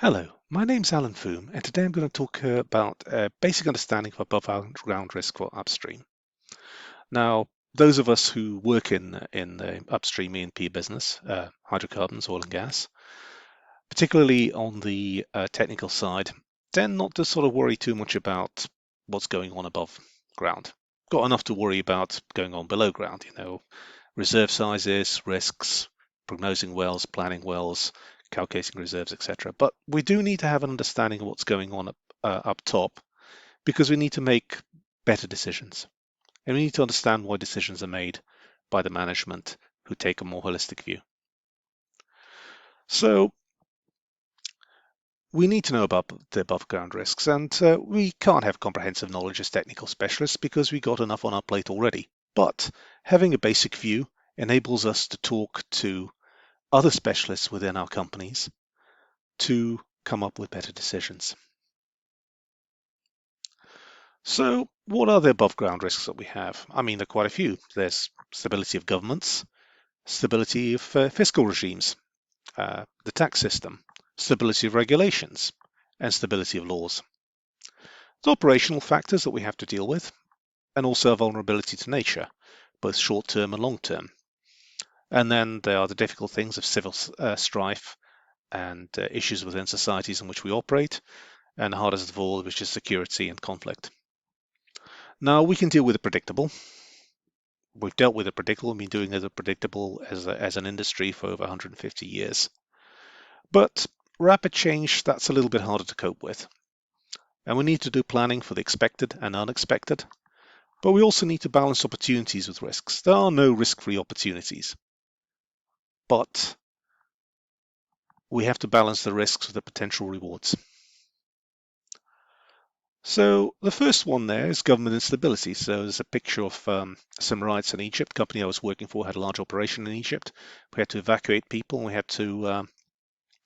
Hello, my name's Alan Foom, and today I'm going to talk about a basic understanding of above ground risk for upstream. Now, those of us who work in the upstream E&P business, hydrocarbons, oil and gas, particularly on the technical side, tend not to sort of worry too much about what's going on above ground. Got enough to worry about going on below ground, reserve sizes, risks, prognosing wells, planning wells, calculating reserves, etc. But we do need to have an understanding of what's going on up top because we need to make better decisions. And we need to understand why decisions are made by the management who take a more holistic view. So we need to know about the above ground risks, and we can't have comprehensive knowledge as technical specialists because we got enough on our plate already. But having a basic view enables us to talk to other specialists within our companies to come up with better decisions. So what are the above ground risks that we have? I mean, there are quite a few. There's stability of governments, stability of fiscal regimes, the tax system, stability of regulations, and stability of laws. There's operational factors that we have to deal with, and also a vulnerability to nature, both short-term and long-term. And then there are the difficult things of civil strife and issues within societies in which we operate, and the hardest of all, which is security and conflict. Now, we can deal with the predictable. We've dealt with the predictable, we've been doing the predictable as an industry for over 150 years. But rapid change, that's a little bit harder to cope with. And we need to do planning for the expected and unexpected. But we also need to balance opportunities with risks. There are no risk-free opportunities. But we have to balance the risks with the potential rewards. So the first one there is government instability. So there's a picture of some riots in Egypt. The company I was working for had a large operation in Egypt. We had to evacuate people. And we had to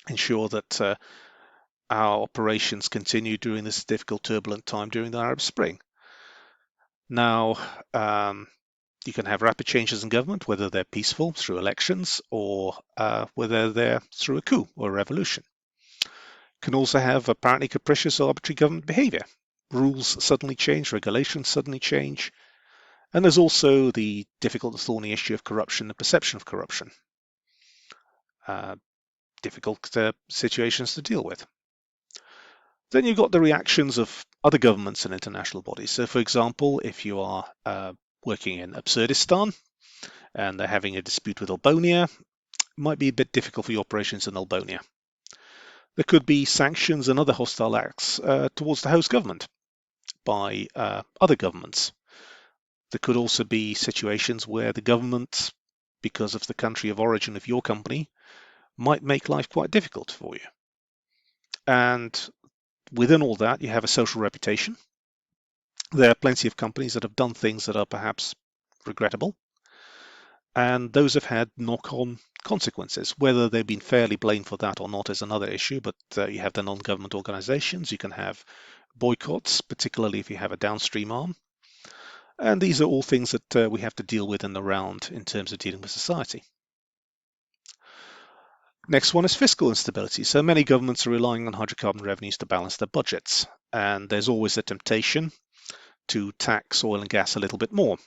ensure that our operations continued during this difficult, turbulent time during the Arab Spring. Now, you can have rapid changes in government, whether they're peaceful through elections or whether they're through a coup or a revolution. Can also have apparently capricious or arbitrary government behavior. Rules suddenly change, regulations suddenly change. And there's also the difficult and thorny issue of corruption, the perception of corruption. Difficult situations to deal with. Then you've got the reactions of other governments and international bodies. So, for example, if you are working in Absurdistan and they're having a dispute with Albania, it might be a bit difficult for your operations in Albania. There could be sanctions and other hostile acts towards the host government by other governments. There could also be situations where the government, because of the country of origin of your company, might make life quite difficult for you. And within all that, you have a social reputation. There are plenty of companies that have done things that are perhaps regrettable, and those have had knock-on consequences. Whether they've been fairly blamed for that or not is another issue, but you have the non-government organizations. You can have boycotts, particularly if you have a downstream arm. And these are all things that we have to deal with in the round in terms of dealing with society. Next one is fiscal instability. So many governments are relying on hydrocarbon revenues to balance their budgets, and there's always a temptation to tax oil and gas a little bit more.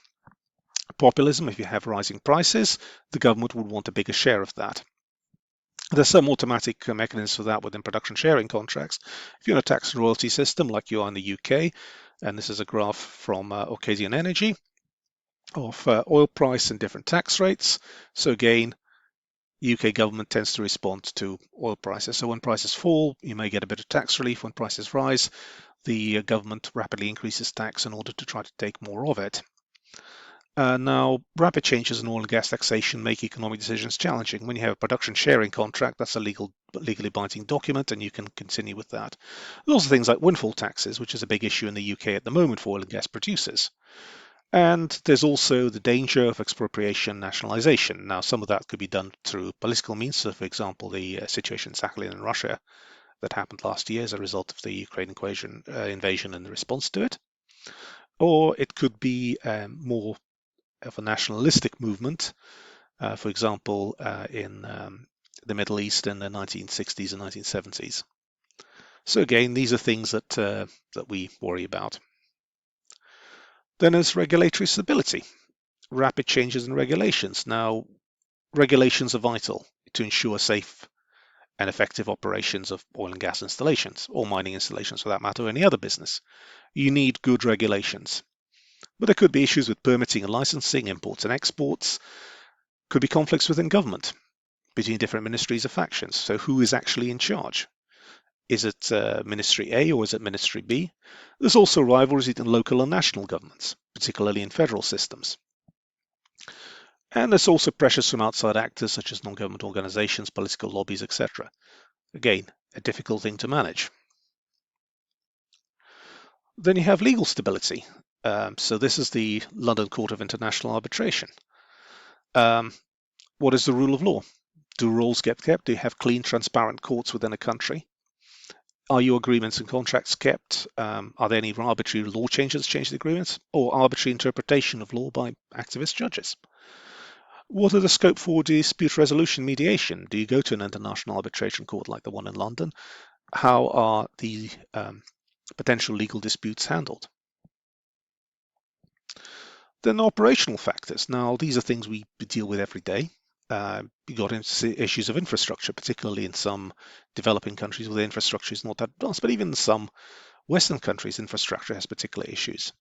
Populism, if you have rising prices, the government would want a bigger share of that. There's some automatic mechanisms for that within production sharing contracts. If you're in a tax and royalty system like you are in the UK, and this is a graph from Ocasian Energy of oil price and different tax rates. So again, UK government tends to respond to oil prices. So when prices fall, you may get a bit of tax relief. When prices rise, the government rapidly increases tax in order to try to take more of it. Now, rapid changes in oil and gas taxation make economic decisions challenging. When you have a production sharing contract, that's a legally binding document, and you can continue with that. There's also things like windfall taxes, which is a big issue in the UK at the moment for oil and gas producers. And there's also the danger of expropriation nationalization. Now, some of that could be done through political means. So, for example, the situation in Sakhalin in Russia that happened last year as a result of the Ukraine invasion and the response to it. Or it could be more of a nationalistic movement, for example, in the Middle East in the 1960s and 1970s. So again, these are things that we worry about. Then there's regulatory stability, rapid changes in regulations. Now, regulations are vital to ensure safe and effective operations of oil and gas installations, or mining installations for that matter, or any other business. You need good regulations. But there could be issues with permitting and licensing, imports and exports. Could be conflicts within government between different ministries or factions. So who is actually in charge? Is it Ministry A or is it Ministry B? There's also rivalries in local and national governments, particularly in federal systems. And there's also pressures from outside actors such as non-government organizations, political lobbies, etc. Again, a difficult thing to manage. Then you have legal stability. So this is the London Court of International Arbitration. What is the rule of law? Do rules get kept? Do you have clean, transparent courts within a country? Are your agreements and contracts kept? Are there any arbitrary law changes change the agreements, or arbitrary interpretation of law by activist judges? What are the scope for dispute resolution mediation? Do you go to an international arbitration court like the one in London? How are the potential legal disputes handled? Then operational factors. Now, these are things we deal with every day. You got into issues of infrastructure, particularly in some developing countries where the infrastructure is not that advanced, but even in some Western countries, infrastructure has particular issues.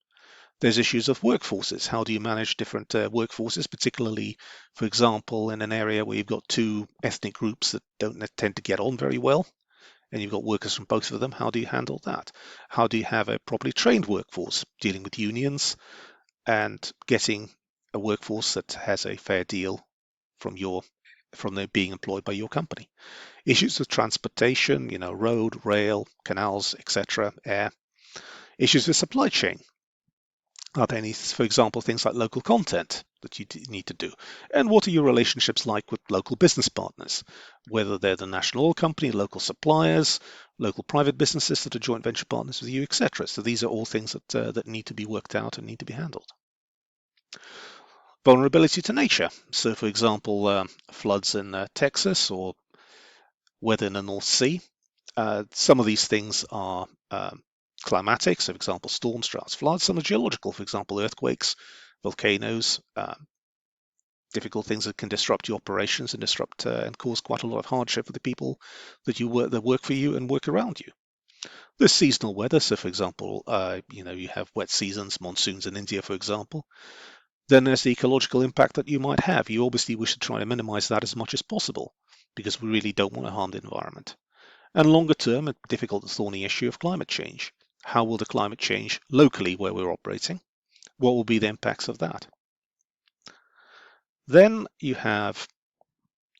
There's issues of workforces. How do you manage different workforces, particularly, for example, in an area where you've got two ethnic groups that don't tend to get on very well, and you've got workers from both of them? How do you handle that? How do you have a properly trained workforce dealing with unions and getting a workforce that has a fair deal from them being employed by your company? Issues of transportation, road, rail, canals, etc., air. Issues with supply chain. Are there any, for example, things like local content that you need to do? And what are your relationships like with local business partners, whether they're the national oil company, local suppliers, local private businesses that are joint venture partners with you, etc. So these are all things that need to be worked out and need to be handled. Vulnerability to nature. So, for example, floods in Texas or weather in the North Sea. Some of these things are climatic, so for example, storms, droughts, floods. Some are geological, for example, earthquakes, volcanoes, difficult things that can disrupt your operations and disrupt and cause quite a lot of hardship for the people that work for you and work around you. There's seasonal weather, so for example, you have wet seasons, monsoons in India, for example. Then there's the ecological impact that you might have. You obviously wish to try to minimize that as much as possible because we really don't want to harm the environment. And longer term, a difficult and thorny issue of climate change. How will the climate change locally where we're operating? What will be the impacts of that? Then you have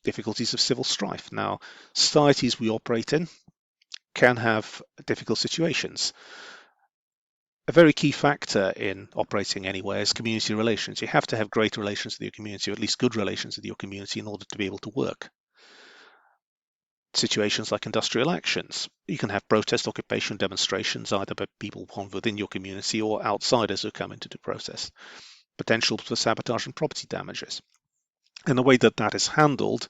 difficulties of civil strife. Now, societies we operate in can have difficult situations. A very key factor in operating anywhere is community relations. You have to have great relations with your community, or at least good relations with your community in order to be able to work. Situations like industrial actions. You can have protest, occupation, demonstrations, either by people from within your community or outsiders who come into the process. Potential for sabotage and property damages. And the way that is handled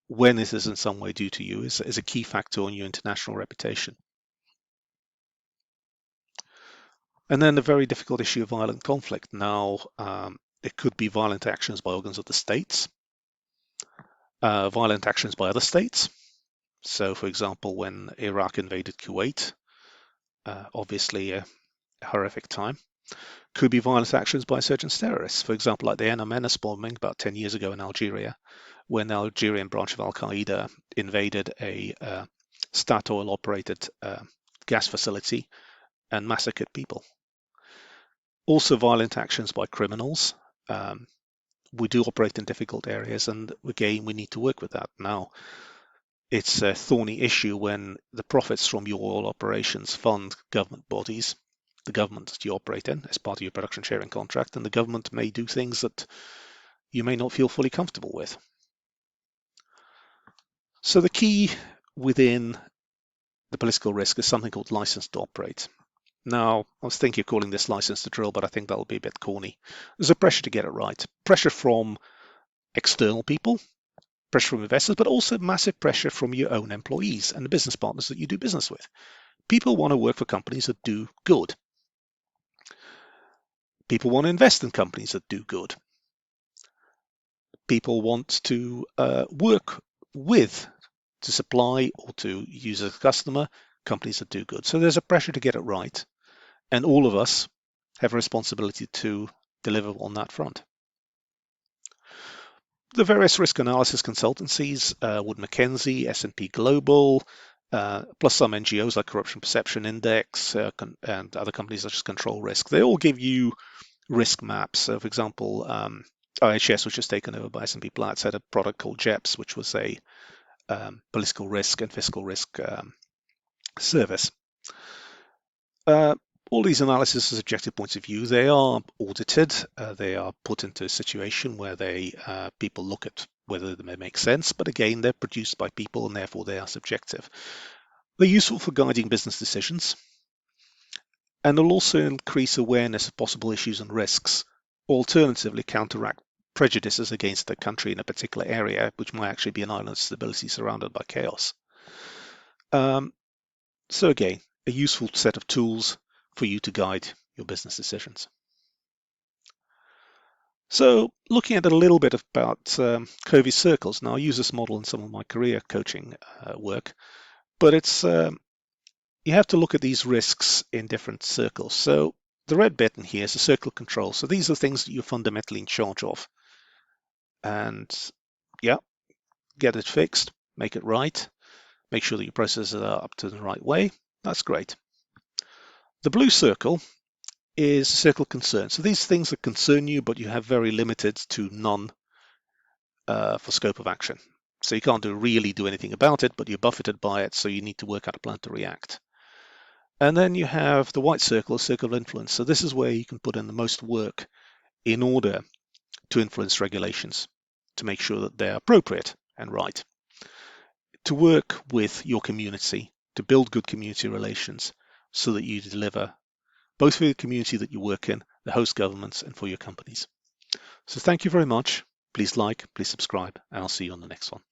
when it is in some way due to you is a key factor on your international reputation. And then the very difficult issue of violent conflict. Now, it could be violent actions by organs of the states, violent actions by other states. So, for example, when Iraq invaded Kuwait, obviously a horrific time. Could be violent actions by insurgent terrorists. For example, like the Menace bombing about 10 years ago in Algeria, when the Algerian branch of Al-Qaeda invaded a Statoil-operated gas facility and massacred people. Also violent actions by criminals. We do operate in difficult areas, and again, we need to work with that. Now, it's a thorny issue when the profits from your oil operations fund government bodies, the government that you operate in as part of your production sharing contract, and the government may do things that you may not feel fully comfortable with. So the key within the political risk is something called license to operate. Now, I was thinking of calling this license to drill, but I think that'll be a bit corny. There's a pressure to get it right. Pressure from external people, pressure from investors, but also massive pressure from your own employees and the business partners that you do business with. People want to work for companies that do good. People want to invest in companies that do good. People want to work with, to supply or to use as a customer, companies that do good. So there's a pressure to get it right. And all of us have a responsibility to deliver on that front. The various risk analysis consultancies, Wood Mackenzie, S&P Global, plus some NGOs like Corruption Perception Index and other companies such as Control Risk, they all give you risk maps. So, for example, IHS, which was taken over by S&P Platts, had a product called JEPS, which was a political risk and fiscal risk service. All these analyses are subjective points of view. They are audited. They are put into a situation where people look at whether they may make sense. But again, they're produced by people and therefore they are subjective. They're useful for guiding business decisions. And they'll also increase awareness of possible issues and risks. Alternatively, counteract prejudices against a country in a particular area, which might actually be an island of stability surrounded by chaos. So again, a useful set of tools for you to guide your business decisions. So looking at a little bit about Covey circles. Now I use this model in some of my career coaching work, but it's you have to look at these risks in different circles. So the red bit in here is a circle of control. So these are things that you're fundamentally in charge of. And yeah, get it fixed, make it right, make sure that your processes are up to the right way. That's great. The blue circle is a circle of concern. So these things that concern you, but you have very limited to none for scope of action. So you can't really do anything about it, but you're buffeted by it, so you need to work out a plan to react. And then you have the white circle, a circle of influence. So this is where you can put in the most work in order to influence regulations, to make sure that they're appropriate and right. To work with your community, to build good community relations so that you deliver both for the community that you work in, the host governments, and for your companies. So thank you very much. Please like, please subscribe, and I'll see you on the next one.